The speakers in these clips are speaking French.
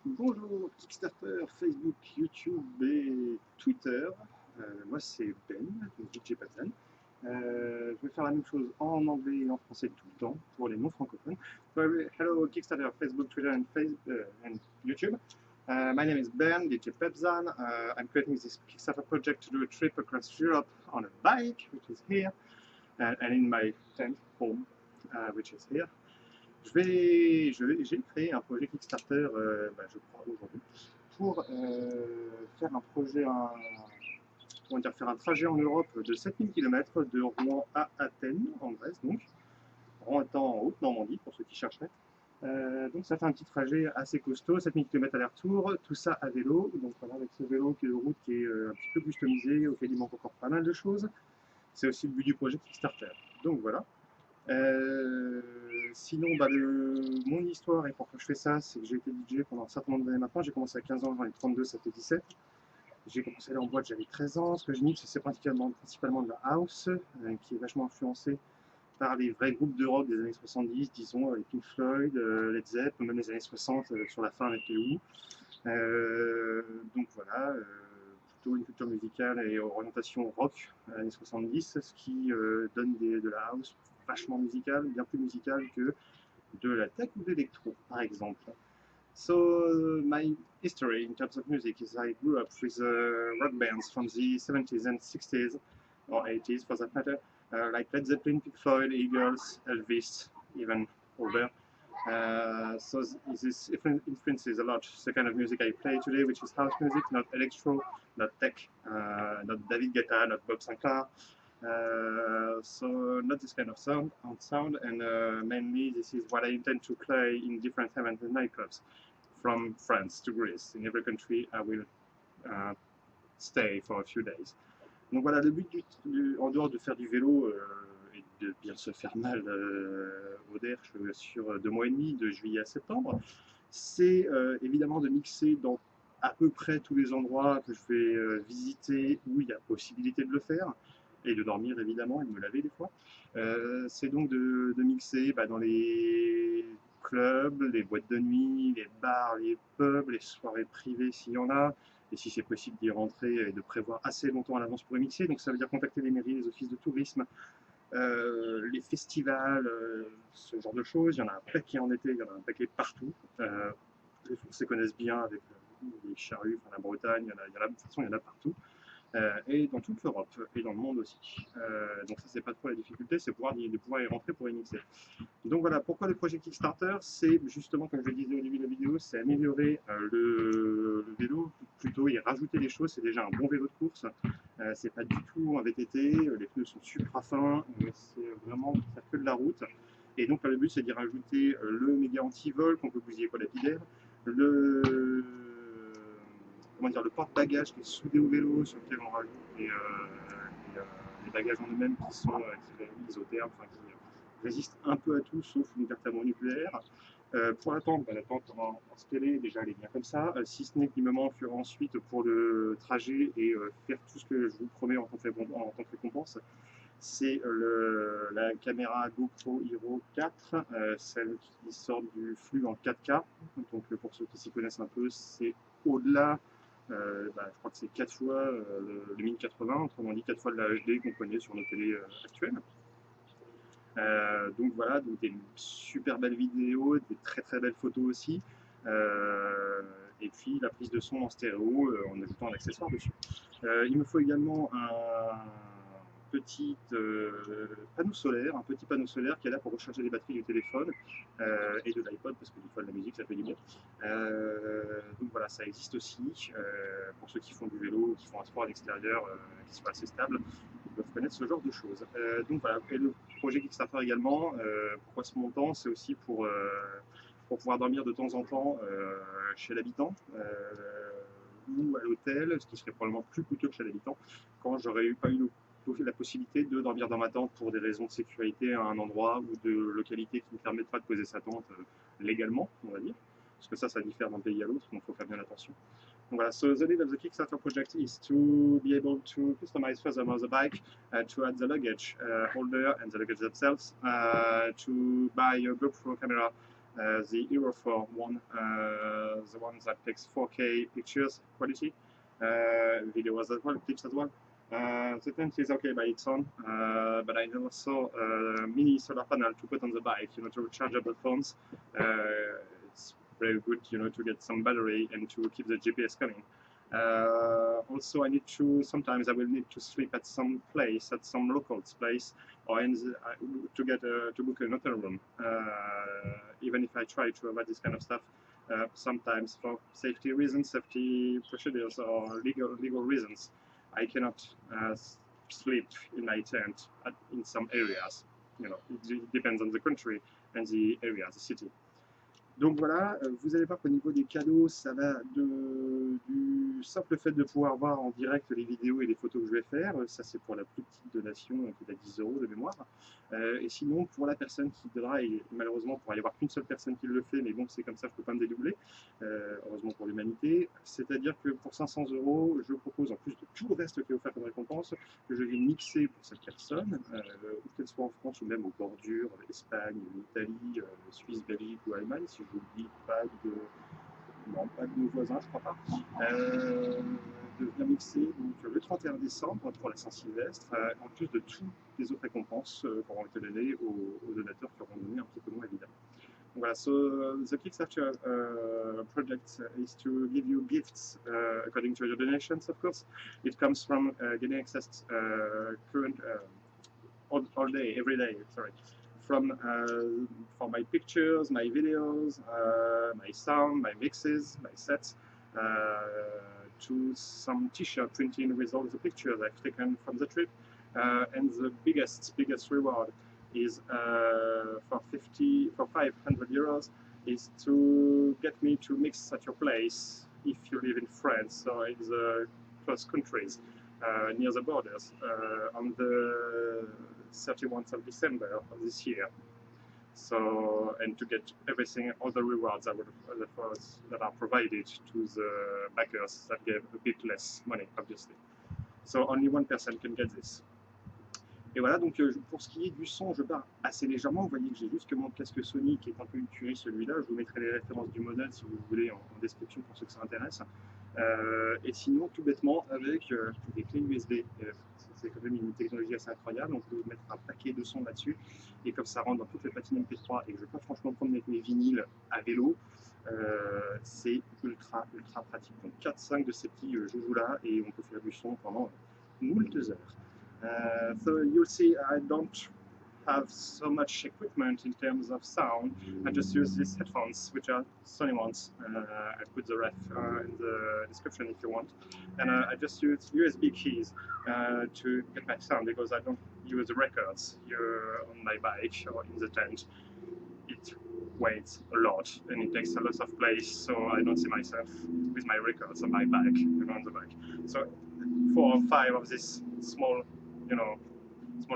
Bonjour Kickstarter, Facebook, YouTube et Twitter. Moi c'est Ben, DJ Patan. Je vais faire la même chose en anglais et en français tout le temps pour les non francophones. So, hello Kickstarter, Facebook, Twitter and YouTube. My name is Ben, DJ Pepzan. I'm creating this Kickstarter project to do a trip across Europe on a bike, which is here, and in my tent home, which is here. J'ai créé un projet Kickstarter, je crois aujourd'hui, pour faire un projet, comment dire, faire un trajet en Europe de 7000 km de Rouen à Athènes, en Grèce, donc, Rouen étant en Haute-Normandie, pour ceux qui chercheraient. Donc ça fait un petit trajet assez costaud, 7000 km aller-retour, tout ça à vélo, donc voilà, avec ce vélo de route qui est un petit peu customisé, auquel il manque encore pas mal de choses. C'est aussi le but du projet Kickstarter. Donc voilà. Euh, Sinon, mon histoire et pourquoi je fais ça, c'est que j'ai été DJ pendant un certain nombre d'années maintenant. J'ai commencé à 15 ans, j'en ai 32, ça fait 17. J'ai commencé à aller en boîte, j'avais 13 ans. Ce que je mixe, c'est principalement de la house, qui est vachement influencée par les vrais groupes de rock des années 70, disons, les Pink Floyd, Led Zepp, même les années 60, sur la fin avec les Who. Donc voilà, plutôt une culture musicale et orientation rock années 70, ce qui donne de la house vachement musicale, bien plus musicale que de la tech ou de l'électro, par exemple. So my history in terms of music is I grew up with rock bands from the 70s and 60s, or 80s for that matter, like Led Zeppelin, Pink Floyd, Eagles, Elvis, even older. So this influences a lot the kind of music I play today, which is house music, not electro, not tech, not David Guetta, not Bob Sinclair. So not this kind of sound, and mainly this is what I intend to play in different events and nightclubs, from France to Greece. In every country, I will stay for a few days. Donc voilà, le but en dehors de faire du vélo et de bien se faire mal au derche sur 2 mois et demi, de juillet à septembre, c'est évidemment de mixer dans à peu près tous les endroits que je vais visiter où il y a possibilité de le faire, et de dormir évidemment et de me laver des fois. C'est donc de mixer dans les clubs, les boîtes de nuit, les bars, les pubs, les soirées privées s'il y en a, et si c'est possible d'y rentrer et de prévoir assez longtemps à l'avance pour y mixer. Donc ça veut dire contacter les mairies, les offices de tourisme, les festivals, ce genre de choses. Il y en a un paquet en été, il y en a un paquet partout. Les Français connaissent bien avec les charrues, enfin, la Bretagne, de toute façon il y en a partout. Et dans toute l'Europe et dans le monde aussi. Donc ça c'est pas trop la difficulté, c'est de pouvoir y rentrer pour y mixer. Donc voilà, pourquoi le projet Kickstarter? C'est justement, comme je le disais au début de la vidéo, c'est améliorer le vélo, plutôt y rajouter des choses. C'est déjà un bon vélo de course, c'est pas du tout un VTT, les pneus sont super fins, c'est vraiment pour faire que de la route. Et donc là, le but c'est d'y rajouter le méga anti-vol qu'on peut bousiller quoi lapidaire, le le porte-bagages qui est soudé au vélo, sur lequel on rajoute les bagages en eux-mêmes qui sont isothermes, enfin, qui résistent un peu à tout sauf une carte thermonucléaire. Pour la tente, la tente en scalé, déjà elle est bien comme ça, si ce n'est qu'il me manque ensuite pour le trajet et faire tout ce que je vous promets en tant que récompense, c'est la caméra GoPro Hero 4, celle qui sort du flux en 4K. Donc pour ceux qui s'y connaissent un peu, c'est au-delà, je crois que c'est 4 fois le 1080, autrement dit 4 fois de la HD qu'on connaît sur nos télés actuelles. Donc voilà, donc des super belles vidéos, des très très belles photos aussi. Et puis la prise de son en stéréo en ajoutant un accessoire dessus. Il me faut également un petit panneau solaire qui est là pour recharger les batteries du téléphone et de l'iPod, parce que des fois de la musique ça fait du bien. Donc voilà, ça existe aussi pour ceux qui font du vélo, qui font un sport à l'extérieur, qui sont assez stables, ils peuvent connaître ce genre de choses. Donc voilà, et le projet Kickstarter également, pourquoi ce montant, c'est aussi pour pouvoir dormir de temps en temps chez l'habitant ou à l'hôtel, ce qui serait probablement plus coûteux que chez l'habitant, quand j'aurais pas eu la possibilité de dormir dans ma tente pour des raisons de sécurité à un endroit ou de localité qui ne permettent pas de poser sa tente légalement, on va dire. Parce que ça diffère d'un pays à l'autre, donc il faut faire bien attention. Donc voilà, so the lead of the Kickstarter project is to be able to customize furthermore the bike, to add the luggage holder and the luggage themselves, to buy a GoPro camera the Hero 4 one, the one that takes 4K pictures quality, videos as well, clips as well. The tent is okay by its own, but I have also a mini solar panel to put on the bike, to charge up the phones. It's very good, to get some battery and to keep the GPS coming. Also, sometimes I will need to sleep at some place, at some local place, or to book an hotel room. Even if I try to avoid this kind of stuff, sometimes for safety reasons, safety procedures, or legal reasons, I cannot sleep in my tent in some areas. It depends on the country and the area, the city. Donc voilà, vous allez voir qu'au niveau des cadeaux, ça va du simple fait de pouvoir voir en direct les vidéos et les photos que je vais faire. Ça, c'est pour la plus petite donation qui est à 10 € de mémoire. Et sinon, pour la personne qui donnera, et malheureusement, pour aller voir qu'une seule personne qui le fait, mais bon, c'est comme ça, je ne peux pas me dédoubler, heureusement pour l'humanité. C'est-à-dire que pour 500 €, je propose, en plus de tout le reste qui est offert comme récompense, que je vais mixer pour cette personne, qu'elle soit en France ou même aux bordures, Espagne, Italie, Suisse, Belgique ou Allemagne, si je vous dis pas de nos voisins, je crois pas, de venir mixer donc, le 31 décembre pour la Saint-Sylvestre, en plus de toutes les autres récompenses qui auront été données aux donateurs qui auront donné un petit peu moins évidemment. Voilà, so the Kickstarter project is to give you gifts according to your donations, of course. It comes from getting access all day, every day, sorry. For my pictures, my videos, my sound, my mixes, my sets, to some t-shirt printing with all the pictures I've taken from the trip, and the biggest reward is for 500 euros is to get me to mix at your place if you live in France or in the close countries near the borders on the 31st of December of this year. So, and to get everything, all the rewards that are provided to the backers that gave a bit less money, obviously. So only one person can get this. Et voilà, donc pour ce qui est du son, je pars assez légèrement. Vous voyez que j'ai juste que mon casque Sony qui est un peu une tuerie, celui-là. Je vous mettrai les références du modèle si vous voulez en description pour ceux que ça intéresse. Et sinon, tout bêtement, avec des clés USB. C'est quand même une technologie assez incroyable. On peut mettre un paquet de sons là-dessus. Et comme ça rentre dans toutes les platines MP3 et que je ne veux pas franchement prendre avec mes vinyles à vélo, c'est ultra pratique. Donc 4-5 de ces petits joujoux-là et on peut faire du son pendant moult heures. So you'll see I don't have so much equipment in terms of sound. I just use these headphones, which are Sony ones. I put the ref in the description if you want. And I just use USB keys to get my sound because I don't use records here on my bike or in the tent. It weighs a lot and it takes a lot of place, so I don't see myself with my records on my bike and on the bike. So 4 or 5 of these small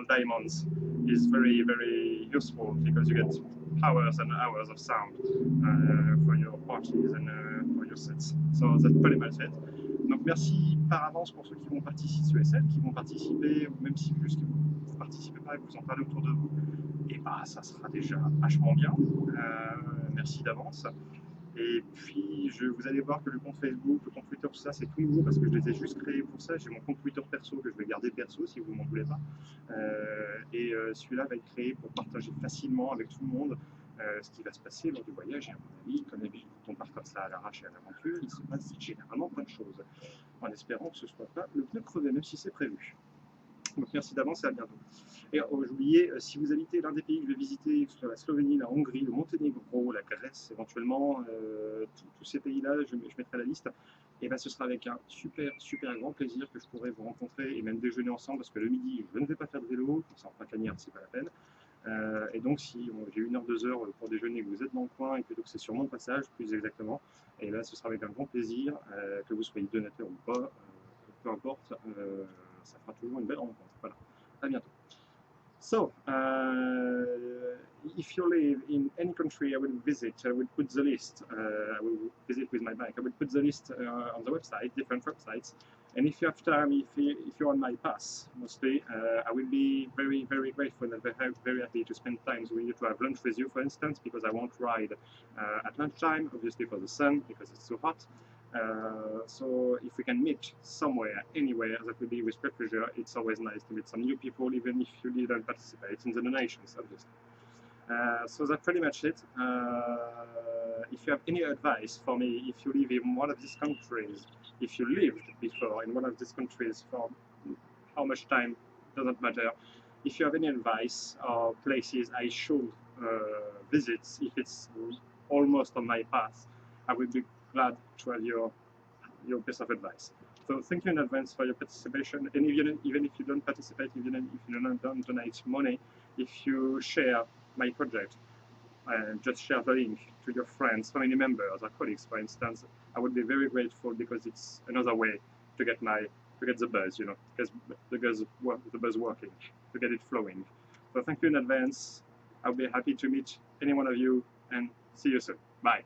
diamonds is very useful because you get hours and hours of sound for your parties and for your sets. So that's pretty much it. Donc merci par avance pour ceux qui vont participer sur SL, qui vont participer, ou même si juste vous ne participez pas et que vous en parlez autour de vous, et bah ça sera déjà vachement bien. Merci d'avance. Et puis vous allez voir que le compte Facebook, le compte Twitter, tout ça c'est tout nouveau parce que je les ai juste créés pour ça. J'ai mon compte Twitter perso que je vais garder perso si vous m'en voulez pas. Et celui-là va être créé pour partager facilement avec tout le monde ce qui va se passer lors du voyage. Et à mon avis, comme d'habitude, quand on part comme ça à l'arrache et à l'aventure, il se passe généralement plein de choses. En espérant que ce ne soit pas le pneu crevé, même si c'est prévu. Donc merci d'avance et à bientôt. Et j'oubliais, si vous habitez l'un des pays que je vais visiter, que ce soit la Slovénie, la Hongrie, le Monténégro, la Grèce éventuellement, tous ces pays-là, je mettrai la liste, et ben ce sera avec un super grand plaisir que je pourrai vous rencontrer et même déjeuner ensemble, parce que le midi, je ne vais pas faire de vélo, ça en fera cagnard, c'est pas la peine. Et donc si j'ai 1 heure, 2 heures pour déjeuner, que vous êtes dans le coin et que donc c'est sur mon passage, plus exactement, et là ce sera avec un grand plaisir, que vous soyez donateur ou pas, peu importe, ça fera toujours une belle rencontre. Voilà, à bientôt. So, if you live in any country I will visit, I will put the list, I will visit with my bike, I will put the list on the website, different websites, And if you have time, if you're on my path, mostly, I will be very, very grateful and very happy to spend time with you, to have lunch with you, for instance, because I won't ride at lunchtime, obviously for the sun, because it's so hot. So if we can meet somewhere, anywhere, that will be with great pleasure. It's always nice to meet some new people, even if you didn't participate in the donations, obviously. So that's pretty much it. If you have any advice for me, if you live in one of these countries, if you lived before in one of these countries for how much time, doesn't matter. If you have any advice or places I should visit, if it's almost on my path, I would be glad to have your piece of advice. So thank you in advance for your participation. And even if you don't participate, even if you don't donate money, if you share my project and just share the link to your friends, family members, or colleagues, for instance, I would be very grateful, because it's another way to get the buzz, because the buzz working, to get it flowing. So thank you in advance. I'll be happy to meet any one of you, and see you soon. Bye.